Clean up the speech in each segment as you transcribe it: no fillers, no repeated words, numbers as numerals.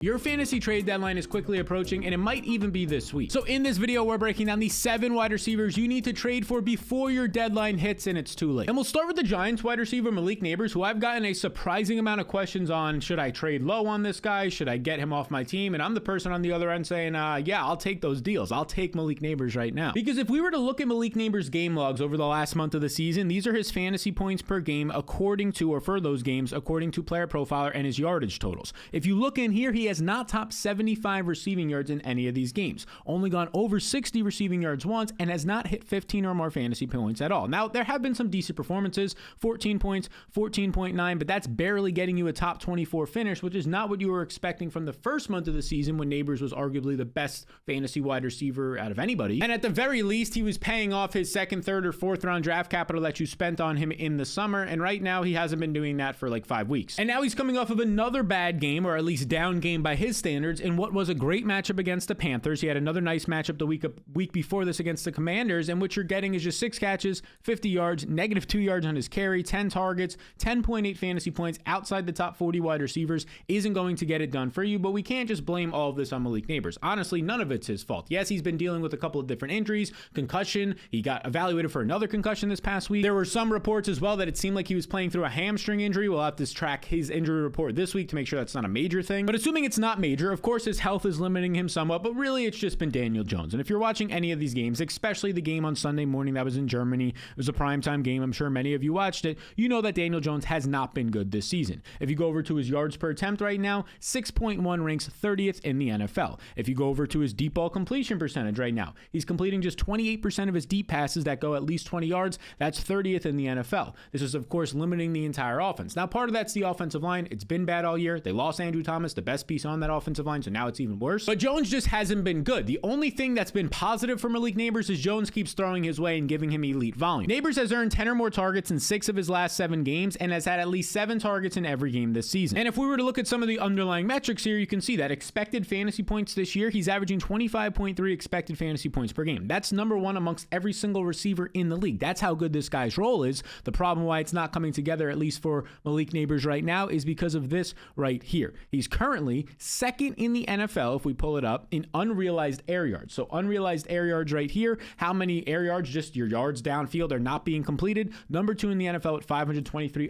Your fantasy trade deadline is quickly approaching, and it might even be this week. So in this video, we're breaking down the 7 wide receivers you need to trade for before your deadline hits and it's too late. And we'll start with the Giants wide receiver Malik Nabers, who I've gotten a surprising amount of questions on. Should I trade low on this guy? Should I get him off my team? And I'm the person on the other end saying, yeah, I'll take those deals. I'll take Malik Nabers right now. Because if we were to look at Malik Nabers' game logs over the last month of the season, these are his fantasy points per game according to, or for those games, according to Player Profiler and his yardage totals. If you look in here, he has not topped 75 receiving yards in any of these games. Only gone over 60 receiving yards once and has not hit 15 or more fantasy points at all. Now, there have been some decent performances, 14 points, 14.9, but that's barely getting you a top 24 finish, which is not what you were expecting from the first month of the season when Nabers was arguably the best fantasy wide receiver out of anybody. And at the very least, he was paying off his second, third, or fourth round draft capital that you spent on him in the summer, and right now he hasn't been doing that for like 5 weeks. And now he's coming off of another bad game, or at least down game by his standards, in what was a great matchup against the Panthers. He had another nice matchup the week before this against the Commanders, and what you're getting is just 6 catches, 50 yards, negative 2 yards on his carry, 10 targets, 10.8 fantasy points outside the top 40 wide receivers isn't going to get it done for you, but we can't just blame all of this on Malik Nabers. Honestly, none of it's his fault. Yes, he's been dealing with a couple of different injuries, concussion. He got evaluated for another concussion this past week. There were some reports as well that it seemed like he was playing through a hamstring injury. We'll have to track his injury report this week to make sure that's not a major thing. But assuming it's not major, of course his health is limiting him somewhat, but really it's just been Daniel Jones. And if you're watching any of these games, especially the game on Sunday morning that was in Germany, it was a primetime game. I'm sure many of you watched it. You know that Daniel Jones has not been good this season. If you go over to his yards per attempt right now, 6.1 ranks 30th in the NFL. If you go over to his deep ball completion percentage right now, he's completing just 28% of his deep passes that go at least 20 yards. That's 30th in the NFL. This is, of course, limiting the entire offense. Now, part of that's the offensive line. It's been bad all year. They lost Andrew Thomas, the best piece on that offensive line, so now it's even worse. But Jones just hasn't been good. The only thing that's been positive for Malik Nabers is Jones keeps throwing his way and giving him elite volume. Nabers has earned 10 or more targets in 6 of his last 7 games and has had at least 7 targets in every game this season. And if we were to look at some of the underlying metrics here, you can see that expected fantasy points this year, he's averaging 25.3 expected fantasy points per game. That's number 1 amongst every single receiver in the league. That's how good this guy's role is. The problem why it's not coming together, at least for Malik Nabers right now, is because of this right here. He's currently second in the NFL, if we pull it up, in unrealized air yards. So unrealized air yards right here, how many air yards, just your yards downfield, are not being completed. Number 2 in the NFL at 523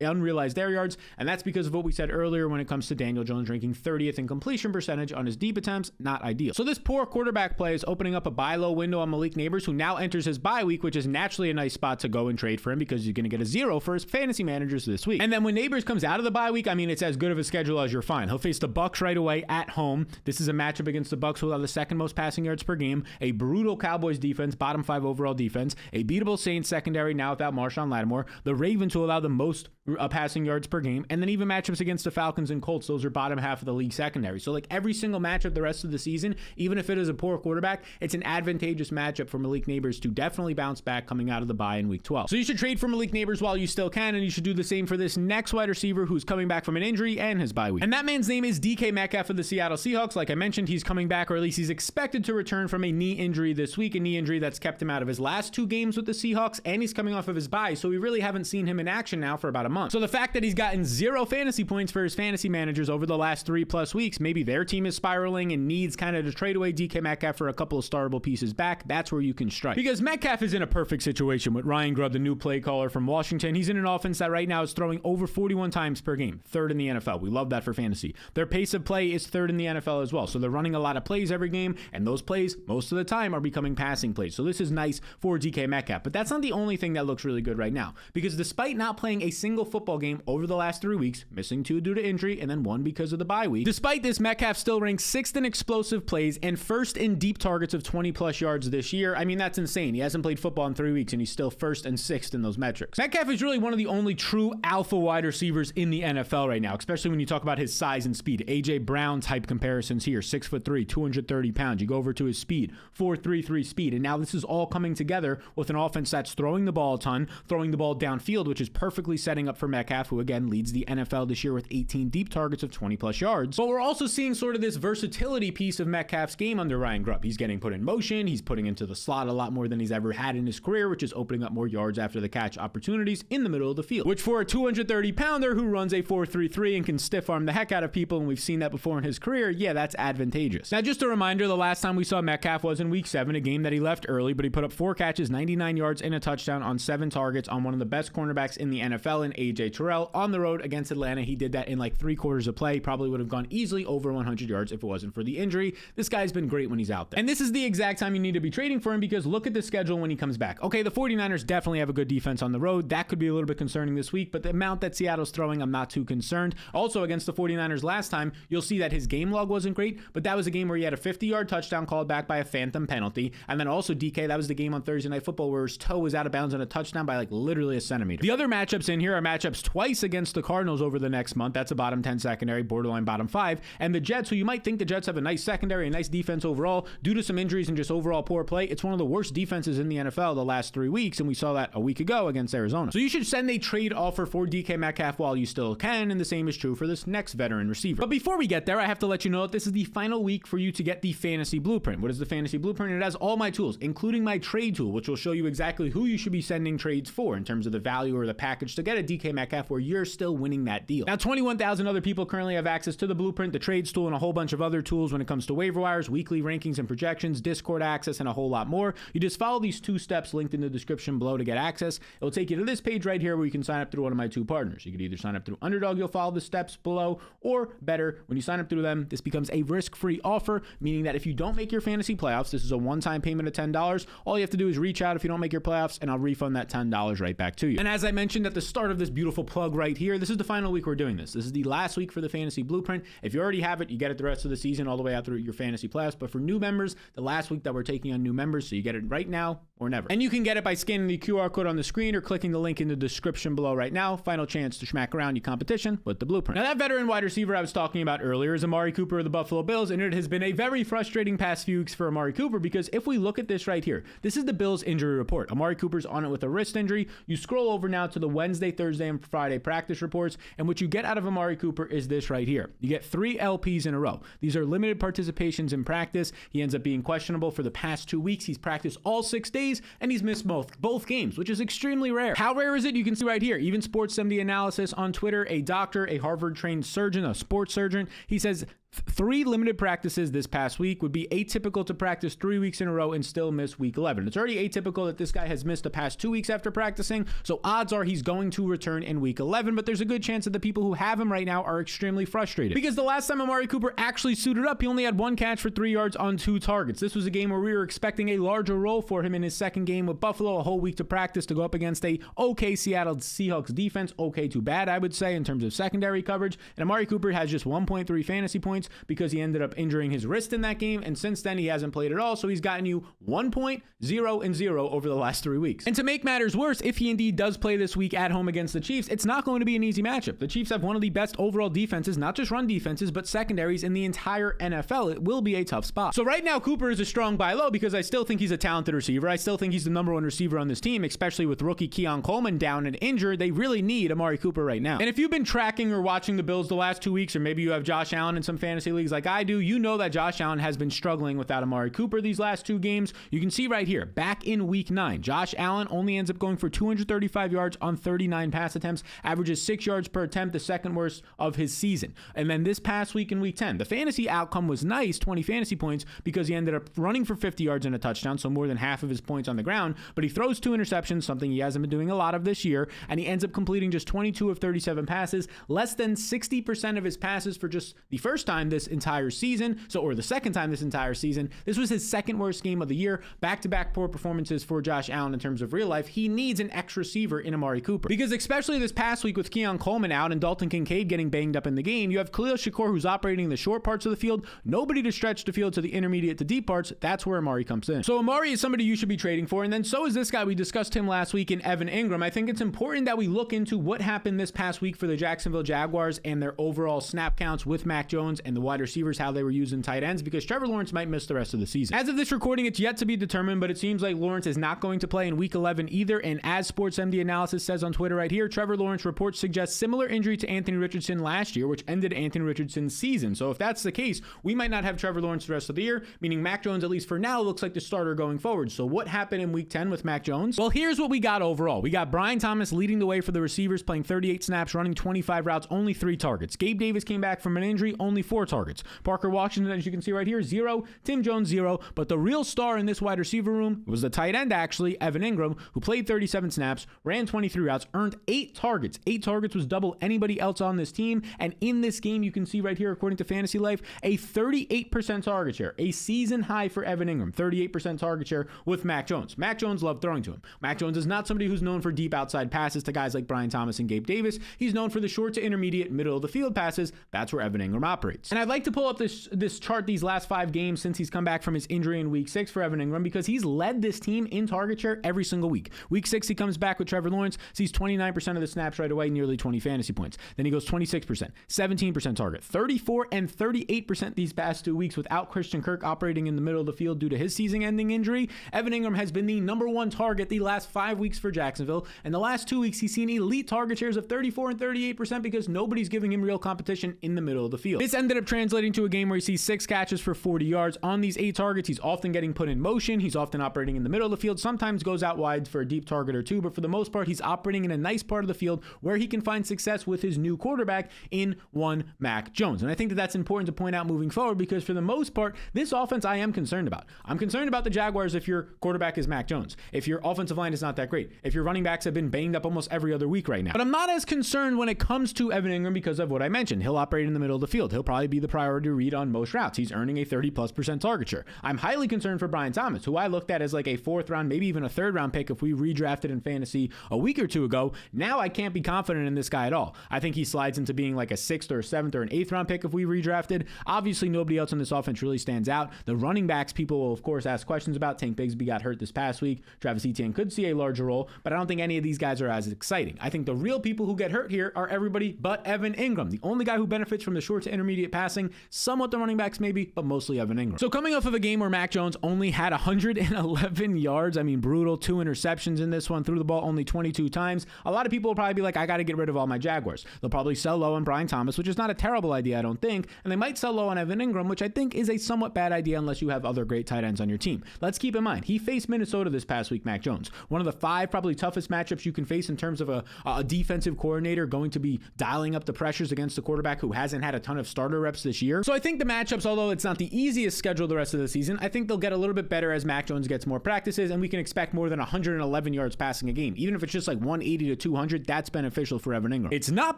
unrealized air yards, and that's because of what we said earlier when it comes to Daniel Jones ranking 30th in completion percentage on his deep attempts. Not ideal. So this poor quarterback play is opening up a buy low window on Malik Nabers, who now enters his bye week, which is naturally a nice spot to go and trade for him because you're going to get a 0 for his fantasy managers this week. And then when Nabers comes out of the bye week, I mean, it's as good of a schedule as you're fine. He'll face the Bucs right away at home. This is a matchup against the Bucs, who have the second most passing yards per game, a brutal Cowboys defense, bottom 5 overall defense, a beatable Saints secondary now without Marshawn Lattimore, the Ravens, who allow the most passing yards per game, and then even matchups against the Falcons and Colts. Those are bottom half of the league secondary. So like every single matchup the rest of the season, even if it is a poor quarterback, it's an advantageous matchup for Malik Nabers to definitely bounce back coming out of the bye in week 12. So you should trade for Malik Nabers while you still can, and you should do the same for this next wide receiver who's coming back from an injury and his bye week. And that man's name is DK Metcalf of the Seattle Seahawks. Like I mentioned, he's coming back, or at least he's expected to return from a knee injury this week, a knee injury that's kept him out of his last 2 games with the Seahawks, and he's coming off of his bye, so we really haven't seen him in action now for about a month. So the fact that he's gotten 0 fantasy points for his fantasy managers over the last 3+ weeks, maybe their team is spiraling and needs kind of to trade away DK Metcalf for a couple of startable pieces back, that's where you can strike. Because Metcalf is in a perfect situation with Ryan Grubb, the new play caller from Washington. He's in an offense that right now is throwing over 41 times per game, 3rd in the NFL. We love that for fantasy. Their pace of play is 3rd in the NFL as well. So they're running a lot of plays every game, and those plays, most of the time, are becoming passing plays. So this is nice for DK Metcalf. But that's not the only thing that looks really good right now. Because despite not playing a single football game over the last 3 weeks, missing 2 due to injury and then 1 because of the bye week, despite this, Metcalf still ranks 6th in explosive plays and 1st in deep targets of 20+ yards this year. I mean, that's insane. He hasn't played football in 3 weeks, and he's still 1st and 6th in those metrics. Metcalf is really one of the only true alpha wide receivers in the NFL right now, especially when you talk about his size and speed. A.J. Brown type comparisons here, 6'3", 230 pounds. You go over to his speed, 4.33 speed. And now this is all coming together with an offense that's throwing the ball a ton, throwing the ball downfield, which is perfectly setting up for Metcalf, who again leads the NFL this year with 18 deep targets of 20+ yards. But we're also seeing sort of this versatility piece of Metcalf's game under Ryan Grubb. He's getting put in motion. He's putting into the slot a lot more than he's ever had in his career, which is opening up more yards after the catch opportunities in the middle of the field, which for a 230-pounder who runs a 4.33 and can stiff arm the heck out of people successful, and we've seen that before in his career, yeah, that's advantageous. Now, just a reminder, the last time we saw Metcalf was in week 7, a game that he left early, but he put up 4 catches, 99 yards, and a touchdown on 7 targets on one of the best cornerbacks in the NFL in AJ Terrell on the road against Atlanta. He did that in like 3 quarters of play. Probably would have gone easily over 100 yards if it wasn't for the injury. This guy's been great when he's out there. And this is the exact time you need to be trading for him, because look at the schedule when he comes back. Okay, the 49ers definitely have a good defense on the road. That could be a little bit concerning this week, but the amount that Seattle's throwing, I'm not too concerned. Also, against the 49ers last time, you'll see that his game log wasn't great, but that was a game where he had a 50-yard touchdown called back by a phantom penalty. And then also DK, that was the game on Thursday Night Football where his toe was out of bounds on a touchdown by like literally a centimeter. The other matchups in here are matchups twice against the Cardinals over the next month. That's a bottom 10 secondary, borderline bottom 5. And the Jets, who you might think the Jets have a nice secondary, a nice defense overall, due to some injuries and just overall poor play, it's one of the worst defenses in the NFL the last 3 weeks, and we saw that a week ago against Arizona. So you should send a trade offer for DK Metcalf while you still can, and the same is true for this next veteran receiver. But before we get there, I have to let you know that this is the final week for you to get the Fantasy Blueprint. What is the Fantasy Blueprint? It has all my tools, including my trade tool, which will show you exactly who you should be sending trades for in terms of the value or the package to get a DK Metcalf where you're still winning that deal. Now, 21,000 other people currently have access to the Blueprint, the trades tool, and a whole bunch of other tools when it comes to waiver wires, weekly rankings and projections, Discord access, and a whole lot more. You just follow these 2 steps linked in the description below to get access. It will take you to this page right here where you can sign up through one of my 2 partners. You could either sign up through Underdog, you'll follow the steps below, or better, when you sign up through them, this becomes a risk-free offer, meaning that if you don't make your fantasy playoffs, this is a one-time payment of $10. All you have to do is reach out if you don't make your playoffs, and I'll refund that $10 right back to you. And as I mentioned at the start of this beautiful plug right here, this is the final week we're doing this. This is the last week for the Fantasy Blueprint. If you already have it, you get it the rest of the season all the way out through your fantasy playoffs. But for new members, the last week that we're taking on new members, so you get it right now or never. And you can get it by scanning the QR code on the screen or clicking the link in the description below right now. Final chance to smack around your competition with the Blueprint. Now, that veteran wide receiver I was talking about earlier is Amari Cooper of the Buffalo Bills, and it has been a very frustrating past few weeks for Amari Cooper, because if we look at this right here, this is the Bills injury report. Amari Cooper's on it with a wrist injury. You scroll over now to the Wednesday, Thursday, and Friday practice reports, and what you get out of Amari Cooper is this right here. You get 3 LPs in a row. These are limited participations in practice. He ends up being questionable for the past 2 weeks. He's practiced all 6 days, and he's missed both games, which is extremely rare. How rare is it? You can see right here. Even Sports MD Analysis on Twitter, a doctor, a Harvard-trained surgeon, a sports surgeon, he says 3 limited practices this past week would be atypical to practice 3 weeks in a row and still miss week 11. It's already atypical that this guy has missed the past 2 weeks after practicing, so odds are he's going to return in week 11, but there's a good chance that the people who have him right now are extremely frustrated, because the last time Amari Cooper actually suited up, he only had 1 catch for 3 yards on 2 targets. This was a game where we were expecting a larger role for him in his second game with Buffalo, a whole week to practice to go up against a okay Seattle Seahawks defense, okay to bad, I would say, in terms of secondary coverage, and Amari Cooper has just 1.3 fantasy points because he ended up injuring his wrist in that game, and since then he hasn't played at all, so he's gotten you 1.0 and 0 over the last 3 weeks. And to make matters worse, if he indeed does play this week at home against the Chiefs, it's not going to be an easy matchup. The Chiefs have one of the best overall defenses, not just run defenses, but secondaries in the entire NFL. It will be a tough spot. So right now, Cooper is a strong buy low because I still think he's a talented receiver. I still think he's the number 1 receiver on this team, especially with rookie Keon Coleman down and injured. They really need Amari Cooper right now. And if you've been tracking or watching the Bills the last 2 weeks, or maybe you have Josh Allen in some fantasy leagues like I do, you know that Josh Allen has been struggling without Amari Cooper these last 2 games. You can see right here, back in week 9, Josh Allen only ends up going for 235 yards on 39 pass attempts, averages 6 yards per attempt, the second worst of his season. And then this past week in week 10, the fantasy outcome was nice, 20 fantasy points, because he ended up running for 50 yards and a touchdown, so more than half of his points on the ground, but he throws 2 interceptions, something he hasn't been doing a lot of this year, and he ends up completing just 22 of 37 passes, less than 60% of his passes for just the first time this entire season, or the second time this entire season. This was his second worst game of the year. Back-to-back poor performances for Josh Allen in terms of real life. He needs an X receiver in Amari Cooper, because especially this past week with Keon Coleman out and Dalton Kincaid getting banged up in the game, you have Khalil Shakur who's operating the short parts of the field, nobody to stretch the field to the intermediate to deep parts. That's where Amari comes in. So Amari is somebody you should be trading for, and then so is this guy. We discussed him last week in Evan Engram. I think it's important that we look into what happened this past week for the Jacksonville Jaguars and their overall snap counts with Mac Jones and the wide receivers, how they were using tight ends, because Trevor Lawrence might miss the rest of the season. As of this recording, it's yet to be determined, but it seems like Lawrence is not going to play in week 11 either. And as SportsMD Analysis says on Twitter right here, Trevor Lawrence reports suggest similar injury to Anthony Richardson last year, which ended Anthony Richardson's season. So if that's the case, we might not have Trevor Lawrence the rest of the year, meaning Mac Jones, at least for now, looks like the starter going forward. So what happened in week 10 with Mac Jones? Well, here's what we got overall. We got Brian Thomas leading the way for the receivers, playing 38 snaps, running 25 routes, only 3 targets. Gabe Davis came back from an injury, only 4 targets. Parker Washington, as you can see right here, 0. Tim Jones, 0. But the real star in this wide receiver room was the tight end, actually, Evan Engram, who played 37 snaps, ran 23 routes, earned 8 targets. 8 targets was double anybody else on this team. And in this game, you can see right here, according to Fantasy Life, a 38% target share, a season high for Evan Engram, 38% target share with Mac Jones. Mac Jones loved throwing to him. Mac Jones is not somebody who's known for deep outside passes to guys like Brian Thomas and Gabe Davis. He's known for the short to intermediate, middle of the field passes. That's where Evan Engram operates. And I'd like to pull up this chart these last 5 games since he's come back from his injury in week 6 for Evan Engram, because he's led this team in target share every single week. Week 6, he comes back with Trevor Lawrence, sees 29% of the snaps right away, nearly 20 fantasy points. Then he goes 26%, 17% target, 34 and 38% these past 2 weeks without Christian Kirk operating in the middle of the field due to his season-ending injury. Evan Engram has been the number 1 target the last 5 weeks for Jacksonville, and the last 2 weeks he's seen elite target shares of 34 and 38% because nobody's giving him real competition in the middle of the field. This ended up translating to a game where he sees 6 catches for 40 yards. On these 8 targets, he's often getting put in motion. He's often operating in the middle of the field, sometimes goes out wide for a deep target or 2, but for the most part, he's operating in a nice part of the field where he can find success with his new quarterback in one Mac Jones. And I think that that's important to point out moving forward, because for the most part, this offense I am concerned about. I'm concerned about the Jaguars if your quarterback is Mac Jones, if your offensive line is not that great, if your running backs have been banged up almost every other week right now. But I'm not as concerned when it comes to Evan Engram because of what I mentioned. He'll operate in the middle of the field. He'll probably be the priority read on most routes. He's earning a 30+% target share. I'm highly concerned for Brian Thomas, who I looked at as like a 4th round, maybe even a 3rd round pick if we redrafted in fantasy a week or 2 ago. Now I can't be confident in this guy at all. I think he slides into being like a 6th or 7th or an 8th round pick if we redrafted. Obviously, nobody else on this offense really stands out. The running backs, people will of course ask questions about. Tank Bigsby got hurt this past week. Travis Etienne could see a larger role, but I don't think any of these guys are as exciting. I think the real people who get hurt here are everybody but Evan Engram, the only guy who benefits from the short to intermediate passing, somewhat the running backs maybe, but mostly Evan Engram. So coming off of a game where Mac Jones only had 111 yards, I mean brutal, 2 interceptions in this one, threw the ball only 22 times. A lot of people will probably be like, I got to get rid of all my Jaguars. They'll probably sell low on Brian Thomas, which is not a terrible idea, I don't think, and they might sell low on Evan Engram, which I think is a somewhat bad idea unless you have other great tight ends on your team. Let's keep in mind, he faced Minnesota this past week, Mac Jones. One of the 5 probably toughest matchups you can face in terms of a defensive coordinator going to be dialing up the pressures against a quarterback who hasn't had a ton of starter reps this year. So I think the matchups, although it's not the easiest schedule the rest of the season, I think they'll get a little bit better as Mac Jones gets more practices, and we can expect more than 111 yards passing a game. Even if it's just like 180 to 200, that's beneficial for Evan Engram. It's not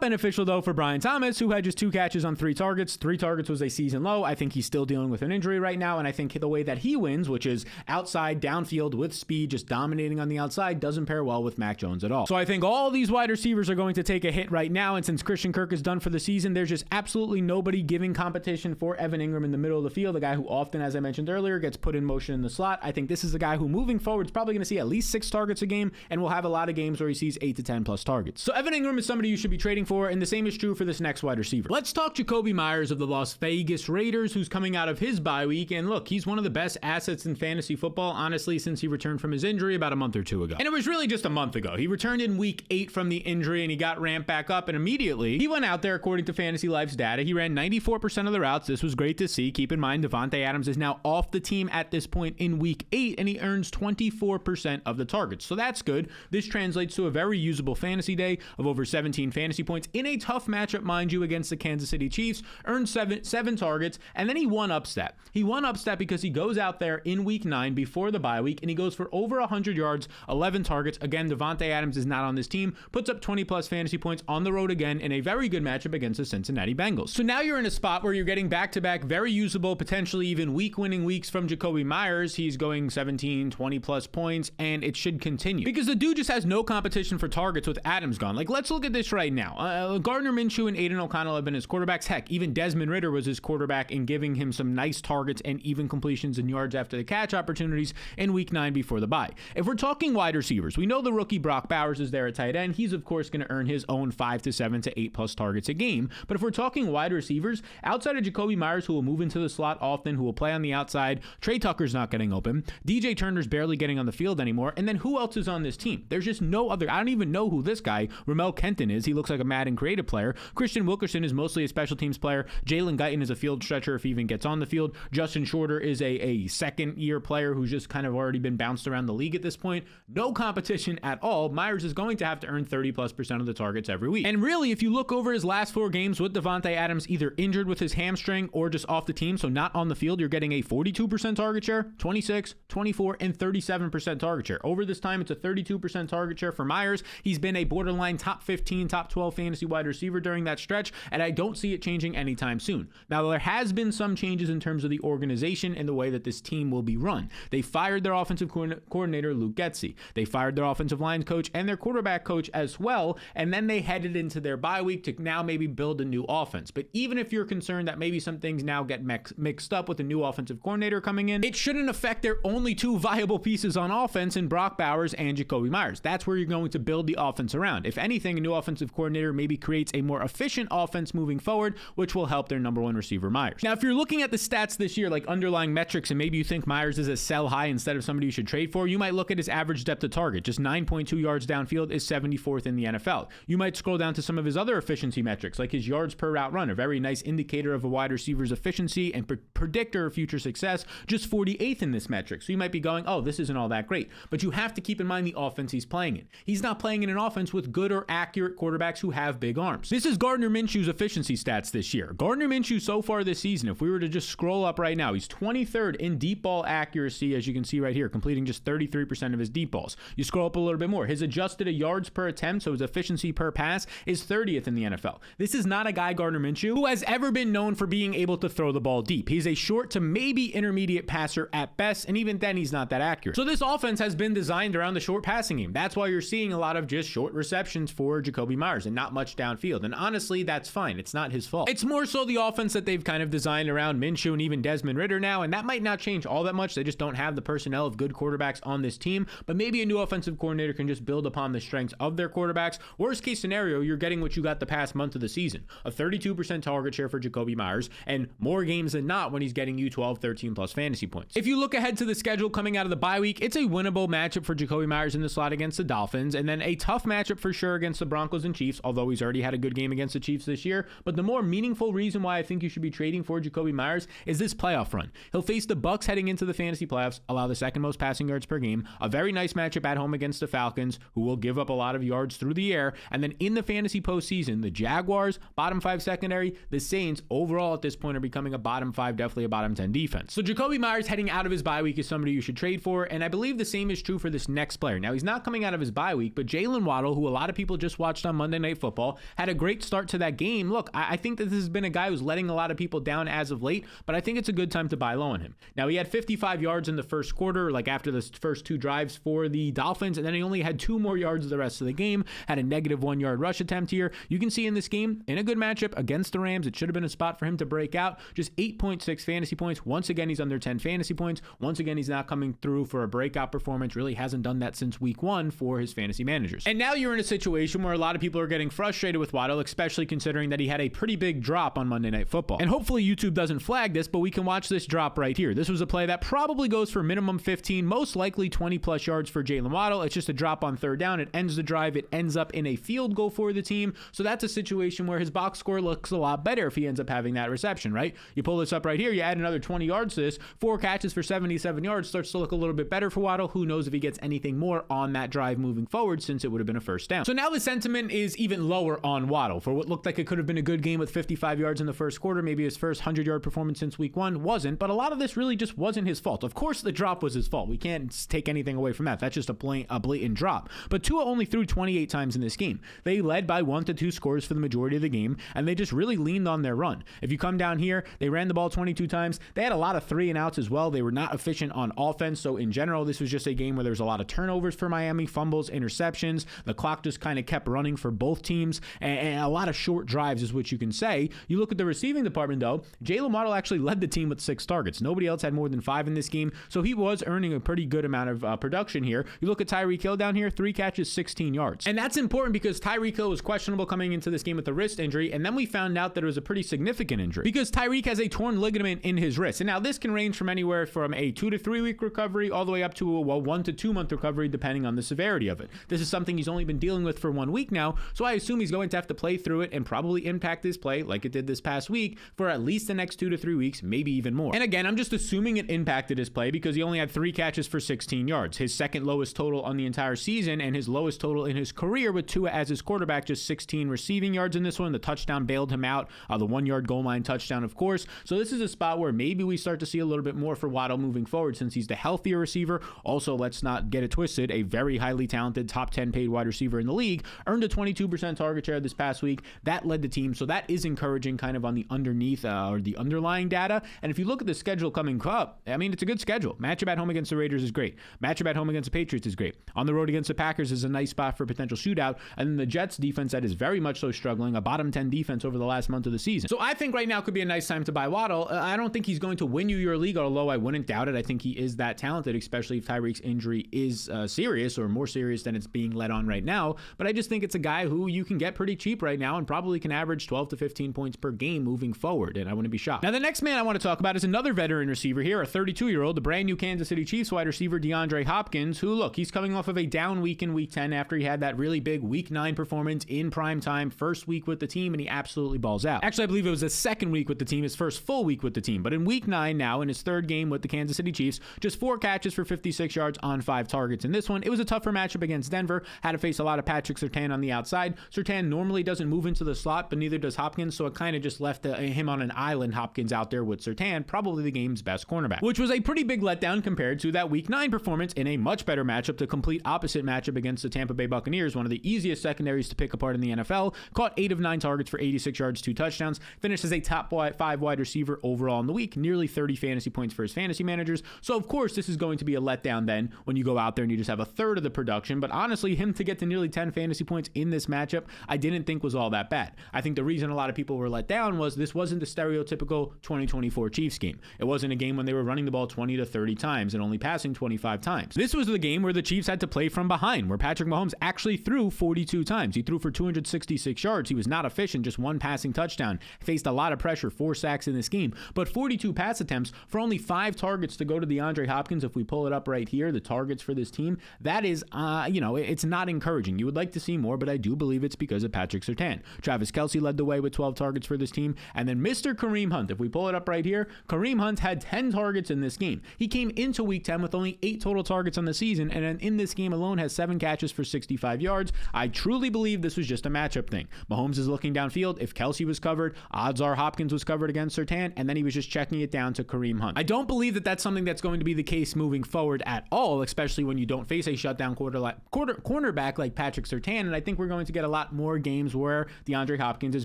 beneficial though for Brian Thomas, who had just 2 catches on 3 targets. 3 targets was a season low. I think he's still dealing with an injury right now, and I think the way that he wins, which is outside, downfield, with speed, just dominating on the outside, doesn't pair well with Mac Jones at all. So I think all these wide receivers are going to take a hit right now, and since Christian Kirk is done for the season, there's just absolutely nobody giving competition for Evan Engram in the middle of the field, the guy who often, as I mentioned earlier, gets put in motion in the slot. I think this is the guy who moving forward is probably going to see at least 6 targets a game, and will have a lot of games where he sees 8 to 10 plus targets. So Evan Engram is somebody you should be trading for, and the same is true for this next wide receiver. Let's talk Jakobi Meyers of the Las Vegas Raiders, who's coming out of his bye week, and look, he's one of the best assets in fantasy football, honestly, since he returned from his injury about a month or 2 ago. And it was really just a month ago. He returned in week 8 from the injury, and he got ramped back up, and immediately he went out there, according to Fantasy Life's data. He ran 94% of the routes. This was great to see. Keep in mind, Devontae Adams is now off the team at this point in week 8, and he earns 24% of the targets. So that's good. This translates to a very usable fantasy day of over 17 fantasy points in a tough matchup, mind you, against the Kansas City Chiefs. Earned seven targets, and then he won upstat. He won upstat because he goes out there in week 9 before the bye week, and he goes for over 100 yards, 11 targets. Again, Devontae Adams is not on this team. Puts up 20 plus fantasy points on the road again in a very good matchup against the Cincinnati Bengals. So now you're in a spot where you're getting back-to-back very usable, potentially even week-winning weeks from Jakobi Meyers. He's going 17, 20 plus points, and it should continue because the dude just has no competition for targets with Adams gone. Like, let's look at this right now. Gardner Minshew and Aiden O'Connell have been his quarterbacks. Heck, even Desmond Ridder was his quarterback in giving him some nice targets and even completions and yards after the catch opportunities in week 9 before the bye. If we're talking wide receivers, we know the rookie Brock Bowers is there at tight end. He's of course going to earn his own 5 to 7 to 8 plus targets a game. But if we're talking wide receivers, receivers, outside of Jakobi Meyers, who will move into the slot often, who will play on the outside, Trey Tucker's not getting open, DJ Turner's barely getting on the field anymore, and then who else is on this team? There's just no other. I don't even know who this guy, Ramel Kenton, is. He looks like a Madden creative player. Christian Wilkerson is mostly a special teams player. Jalen Guyton is a field stretcher if he even gets on the field. Justin Shorter is a second-year player who's just kind of already been bounced around the league at this point. No competition at all. Meyers is going to have to earn 30+% of the targets every week. And really, if you look over his last 4 games with Devontae Adams either injured with his hamstring or just off the team, so not on the field, you're getting a 42% target share, 26, 24, and 37% target share. Over this time, it's a 32% target share for Meyers. He's been a borderline top 15, top 12 fantasy wide receiver during that stretch, and I don't see it changing anytime soon. Now, there has been some changes in terms of the organization and the way that this team will be run. They fired their offensive coordinator, Luke Getsy. They fired their offensive line coach and their quarterback coach as well, and then they headed into their bye week to now maybe build a new offense. But even if you're concerned that maybe some things now get mixed up with a new offensive coordinator coming in, it shouldn't affect their only 2 viable pieces on offense in Brock Bowers and Jakobi Meyers. That's where you're going to build the offense around. If anything, a new offensive coordinator maybe creates a more efficient offense moving forward, which will help their number 1 receiver, Meyers. Now, if you're looking at the stats this year, like underlying metrics, and maybe you think Meyers is a sell high instead of somebody you should trade for, you might look at his average depth of target. Just 9.2 yards downfield is 74th in the NFL. You might scroll down to some of his other efficiency metrics, like his yards per route run, a very nice indicator of a wide receiver's efficiency and predictor of future success, just 48th in this metric. So you might be going, oh, this isn't all that great. But you have to keep in mind the offense he's playing in. He's not playing in an offense with good or accurate quarterbacks who have big arms. This is Gardner Minshew's efficiency stats this year. Gardner Minshew so far this season, if we were to just scroll up right now, he's 23rd in deep ball accuracy, as you can see right here, completing just 33% of his deep balls. You scroll up a little bit more. His adjusted yards per attempt, so his efficiency per pass, is 30th in the NFL. This is not a guy, Gardner Minshew, who has ever been known for being able to throw the ball deep. He's a short to maybe intermediate passer at best, and even then he's not that accurate. So this offense has been designed around the short passing game. That's why you're seeing a lot of just short receptions for Jakobi Meyers and not much downfield. And honestly, that's fine. It's not his fault. It's more so the offense that they've kind of designed around Minshew and even Desmond Ridder now, and that might not change all that much. They just don't have the personnel of good quarterbacks on this team, but maybe a new offensive coordinator can just build upon the strengths of their quarterbacks. Worst case scenario, you're getting what you got the past month of the season, a 32% target share for Jakobi Meyers, and more games than not when he's getting you 12, 13 plus fantasy points. If you look ahead to the schedule coming out of the bye week, it's a winnable matchup for Jakobi Meyers in the slot against the Dolphins, and then a tough matchup for sure against the Broncos and Chiefs, although he's already had a good game against the Chiefs this year. But the more meaningful reason why I think you should be trading for Jakobi Meyers is this playoff run. He'll face the Bucs heading into the fantasy playoffs, allow the second most passing yards per game, a very nice matchup at home against the Falcons, who will give up a lot of yards through the air, and then in the fantasy postseason, the Jaguars, bottom 5 secondary, the Saints, overall at this point are becoming a bottom 5, definitely a bottom 10 defense. So Jakobi Meyers heading out of his bye week is somebody you should trade for, and I believe the same is true for this next player. Now, he's not coming out of his bye week, but Jaylen Waddle, who a lot of people just watched on Monday Night Football, had a great start to that game. Look, I think that this has been a guy who's letting a lot of people down as of late, but I think it's a good time to buy low on him. Now, he had 55 yards in the first quarter, like after the first 2 drives for the Dolphins, and then he only had 2 more yards the rest of the game, had a negative 1-yard rush attempt here. You can see in this game, in a good matchup against the Rams, it should have been a spot for him to break out. Just 8.6 fantasy points. Once again, he's under 10 fantasy points. Once again, he's not coming through for a breakout performance. Really hasn't done that since week 1 for his fantasy managers. And now you're in a situation where a lot of people are getting frustrated with Waddle, especially considering that he had a pretty big drop on Monday Night Football. And hopefully YouTube doesn't flag this, but we can watch this drop right here. This was a play that probably goes for minimum 15, most likely 20 plus yards for Jaylen Waddle. It's just a drop on 3rd down. It ends the drive. It ends up in a field goal for the team. So that's a situation where his box score looks a lot better if he ends up having that reception, right? You pull this up right here, you add another 20 yards to this, 4 catches for 77 yards, starts to look a little bit better for Waddle. Who knows if he gets anything more on that drive moving forward, since it would have been a first down. So now the sentiment is even lower on Waddle for what looked like it could have been a good game with 55 yards in the first quarter. Maybe his first 100-yard performance since week 1 wasn't, but a lot of this really just wasn't his fault. Of course, the drop was his fault. We can't take anything away from that. That's just a blatant drop. But Tua only threw 28 times in this game. They led by 1 to 2 scores for the majority of the game, and they just really leaned on their run. If you come down here, they ran the ball 22 times. They had a lot of 3 and outs as well. They were not efficient on offense. So in general, this was just a game where there was a lot of turnovers for Miami, fumbles, interceptions. The clock just kind of kept running for both teams, and a lot of short drives is what you can say. You look at the receiving department, though. Jaylen Waddle actually led the team with 6 targets. Nobody else had more than 5 in this game, so he was earning a pretty good amount of production here. You look at Tyreek Hill down here, 3 catches, 16 yards. And that's important because Tyreek Hill was questionable coming into this game with a wrist injury, and then we found out that it was a pretty significant injury because Tyreek has a torn ligament in his wrist. And now this can range from anywhere from a 2 to 3 week recovery all the way up to a 1 to 2 month recovery depending on the severity of it. This is something he's only been dealing with for 1 week now, so I assume he's going to have to play through it and probably impact his play like it did this past week for at least the next 2 to 3 weeks, maybe even more. And again, I'm just assuming it impacted his play because he only had 3 catches for 16 yards, his second lowest total on the entire season and his lowest total in his career with Tua as his quarterback, just 16 receiving yards in this one. The touchdown bailed him out, the 1 yard goal line touchdown, of course. So this is a spot where maybe we start to see a little bit more for Waddle moving forward since he's the healthier receiver. Also, let's not get it twisted, a very highly talented top 10 paid wide receiver in the league, earned a 22% target share this past week. That led the team, so that is encouraging kind of on the underneath or the underlying data. And if you look at the schedule coming up, I mean, it's a good schedule. Matchup at home against the Raiders is great. Matchup at home against the Patriots is great. On the road against the Packers is a nice spot for a potential shootout. And then the Jets defense that is very much so struggling, a bottom 10 defense over the last month of the season. So I think right now could be a nice time to buy Waddle. I don't think he's going to win you your league, although I wouldn't doubt it. I think he is that talented, especially if Tyreek's injury is serious or more serious than it's being led on right now. But I just think it's a guy who you can get pretty cheap right now and probably can average 12 to 15 points per game moving forward, and I wouldn't be shocked. Now, the next man I want to talk about is another veteran receiver here, a 32-year-old, the brand new Kansas City Chiefs wide receiver DeAndre Hopkins, who, look, he's coming off of a down week in week 10 after he had that really big week 9 performance in prime time, first week with the team, and he absolutely balls out. Actually, I believe it was his second week with the team, his first full week with the team, but in week 9 now, in his third game with the Kansas City Chiefs, just 4 catches for 56 yards on 5 targets. In this one, it was a tougher matchup against Denver, had to face a lot of Patrick Surtain on the outside. Surtain normally doesn't move into the slot, but neither does Hopkins, so it kind of just left him on an island, Hopkins out there with Surtain, probably the game's best cornerback, which was a pretty big letdown compared to that week 9 performance in a much better matchup, the complete opposite matchup against the Tampa Bay Buccaneers, one of the easiest secondaries to pick apart in the NFL, caught 8 of 9 targets for 86 yards, 2 touchdowns, finished as a top 5 wide receiver overall in the week, nearly 30 fantasy points for his fantasy managers. So of course this is going to be a letdown then when you go out there and you just have a third of the production, but honestly, him to get to nearly 10 fantasy points in this matchup, I didn't think was all that bad. I think the reason a lot of people were let down was this wasn't the stereotypical 2024 Chiefs game. It wasn't a game when they were running the ball 20 to 30 times and only passing 25 times. This was the game where the Chiefs had to play from behind, where Patrick Mahomes actually threw 42 times. He threw for 266 yards. He was not efficient, just 1 passing touchdown. Faced a lot of pressure, 4 sacks in this game, but 42 pass attempts for only 5 targets to go to DeAndre Hopkins. If we pull it up right here, the targets for this team, that is, it's not encouraging. You would like to see more, but I do believe it's because of Patrick Surtain. Travis Kelce led the way with 12 targets for this team, and then Mr. Kareem Hunt, if we pull it up right here, Kareem Hunt had 10 targets in this game. He came into week 10 with only 8 total targets on the season, and then in this game alone has 7 catches for 65 yards. I truly believe this was just a matchup thing. Mahomes is looking downfield. If Kelce was covered, odds are Hopkins was covered against Surtain, and then he was just checking it down to Kareem Hunt. I don't believe that that's something that's going to be the case moving forward at all, especially when you don't face a shutdown cornerback like Patrick Surtain, and I think we're going to get a lot more games where DeAndre Hopkins is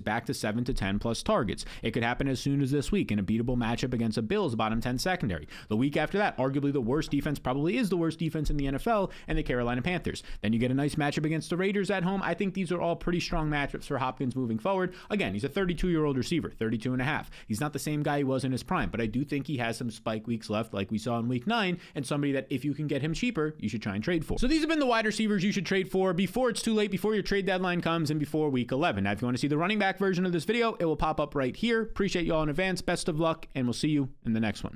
back to 7 to 10 plus targets. It could happen as soon as this week in a beatable matchup against a Bills bottom 10 secondary. The week after that, arguably the worst defense, probably is the worst defense in the NFL, and the Carolina Panthers. Then you get a nice matchup against the Raiders at home. I think these are all pretty strong matchups for Hopkins moving forward. Again, he's a 32-year-old receiver, 32 and a half. He's not the same guy he was in his prime, but I do think he has some spike weeks left like we saw in week 9, and somebody that if you can get him cheaper, you should try and trade for. So these have been the wide receivers you should trade for before it's too late, before your trade deadline comes, and before week 11. Now, if you want to see the running back version of this video, it will pop up right here. Appreciate you all in advance. Best of luck, and we'll see you in the next one.